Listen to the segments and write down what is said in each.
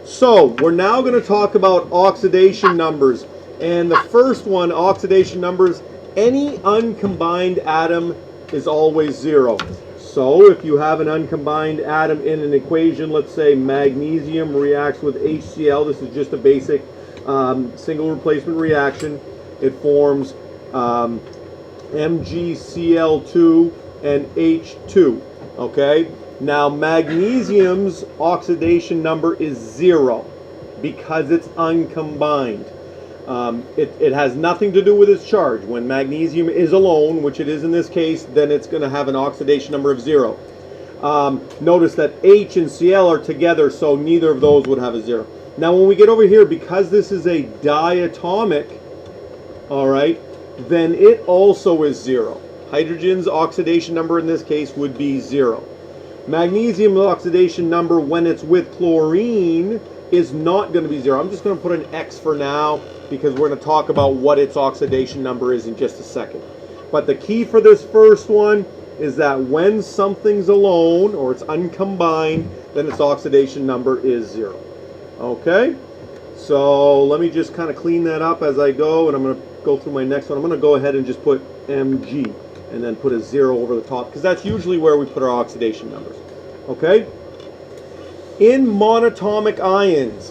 So we're now going to talk about oxidation numbers. And the first one, oxidation numbers, any uncombined atom is always 0. So if you have an uncombined atom in an equation, let's say magnesium reacts with HCl, this is just a basic single replacement reaction. It forms MgCl2 and H2, okay? Now magnesium's oxidation number is 0 because it's uncombined. It has nothing to do with its charge. When magnesium is alone, which it is in this case, then it's going to have an oxidation number of 0. Notice that H and Cl are together, so neither of those would have a 0. Now when we get over here, because this is a diatomic, all right, then it also is 0. Hydrogen's oxidation number in this case would be 0. Magnesium's oxidation number when it's with chlorine is not going to be 0. I'm just going to put an X for now because we're going to talk about what its oxidation number is in just a second. But the key for this first one is that when something's alone or it's uncombined, then its oxidation number is 0. Okay? So let me just kind of clean that up as I go, and I'm going to go through my next one. I'm going to go ahead and just put Mg and then put a 0 over the top because that's usually where we put our oxidation numbers. Okay? In monatomic ions,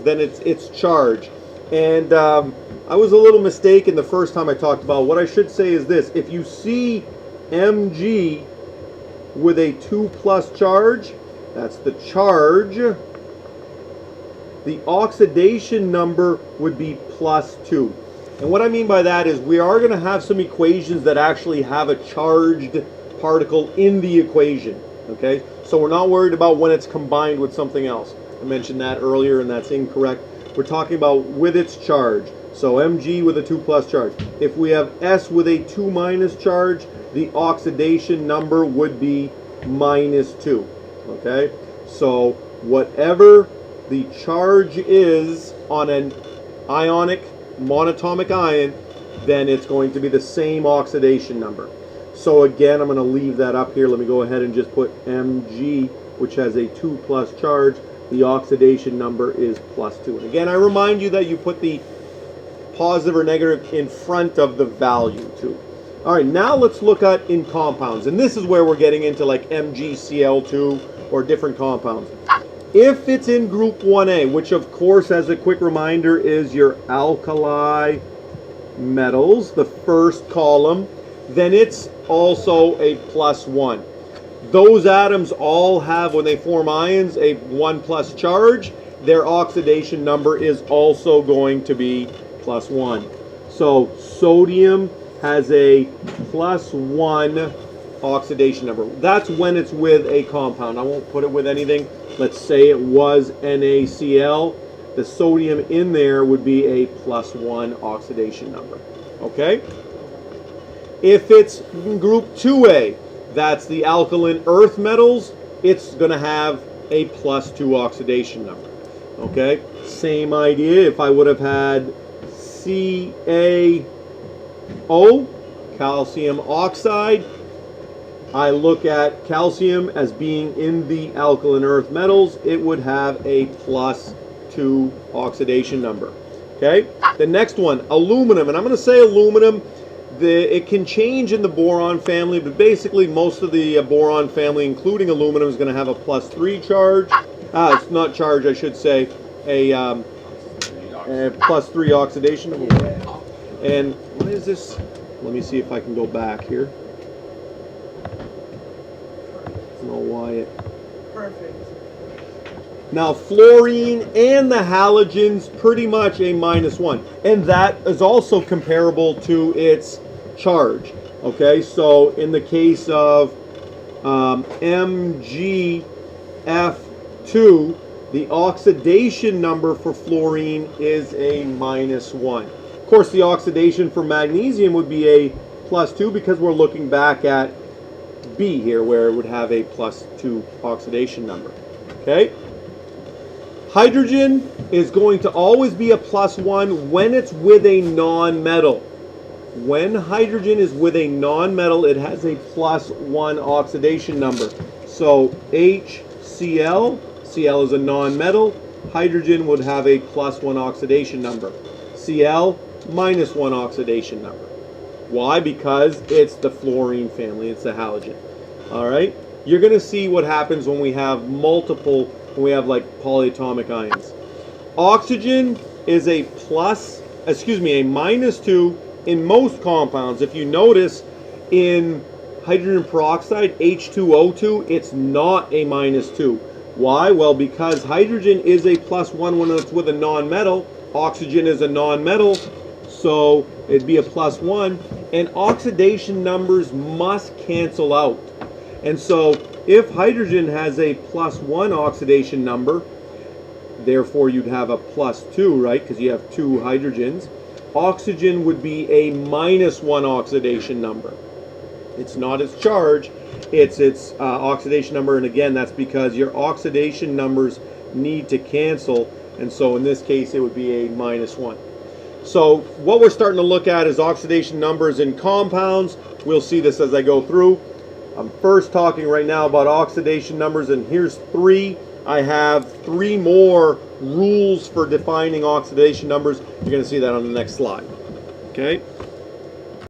then it's charge. And I was a little mistaken the first time I talked about. What I should say is this: if you see Mg with a 2+ charge, that's the charge. The oxidation number would be +2. And what I mean by that is we are going to have some equations that actually have a charged particle in the equation. Okay, so we're not worried about when it's combined with something else. I mentioned that earlier, and that's incorrect. We're talking about with its charge. So Mg with a 2+ charge. If we have S with a 2- charge, the oxidation number would be -2. Okay, so whatever the charge is on an ionic monatomic ion, then it's going to be the same oxidation number. So again, I'm going to leave that up here. Let me go ahead and just put Mg, which has a 2+ charge. The oxidation number is +2. And again, I remind you that you put the positive or negative in front of the value too. All right, now let's look at in compounds. And this is where we're getting into like MgCl2 or different compounds. If it's in group 1A, which of course, as a quick reminder, is your alkali metals, the first column, then it's also a +1. Those atoms all have, when they form ions, a 1+ charge. Their oxidation number is also going to be +1. So sodium has a +1 oxidation number. That's when it's with a compound. I won't put it with anything. Let's say it was NaCl. The sodium in there would be a +1 oxidation number. Okay? If it's group 2A, that's the alkaline earth metals, it's going to have a +2 oxidation number. Okay? Same idea. If I would have had CaO, calcium oxide, I look at calcium as being in the alkaline earth metals, it would have a +2 oxidation number. Okay? The next one, aluminum, and I'm going to say aluminum, it can change in the boron family, but basically most of the boron family, including aluminum, is going to have a +3 charge. It's not charge, I should say, a +3 oxidation number. And what is this? Let me see if I can go back here. I don't know why it... Perfect. Now fluorine and the halogens, pretty much a -1. And that is also comparable to its charge. Okay, so in the case of MgF2, the oxidation number for fluorine is a -1. Of course, the oxidation for magnesium would be a +2 because we're looking back at B here, where it would have a +2 oxidation number. Okay? Hydrogen is going to always be a +1 when it's with a non-metal. When hydrogen is with a non-metal, it has a +1 oxidation number. So HCl Cl is a non-metal. Hydrogen would have a +1 oxidation number. Cl, -1 oxidation number. Why? Because it's the fluorine family, it's the halogen. All right? You're going to see what happens when we have multiple, when we have like polyatomic ions. Oxygen is a -2 in most compounds. If you notice in hydrogen peroxide, H2O2, it's not a -2. Why? Well, because hydrogen is a +1 when it's with a non-metal. Oxygen is a non-metal, so it'd be a +1. And oxidation numbers must cancel out. And so if hydrogen has a +1 oxidation number, therefore you'd have a +2, right? Because you have 2 hydrogens. Oxygen would be a -1 oxidation number. It's not its charge, it's its oxidation number, and again, that's because your oxidation numbers need to cancel, and so in this case it would be a -1. So what we're starting to look at is oxidation numbers in compounds. We'll see this as I go through. I'm first talking right now about oxidation numbers, and here's 3. I have 3 more rules for defining oxidation numbers. You're going to see that on the next slide. Okay.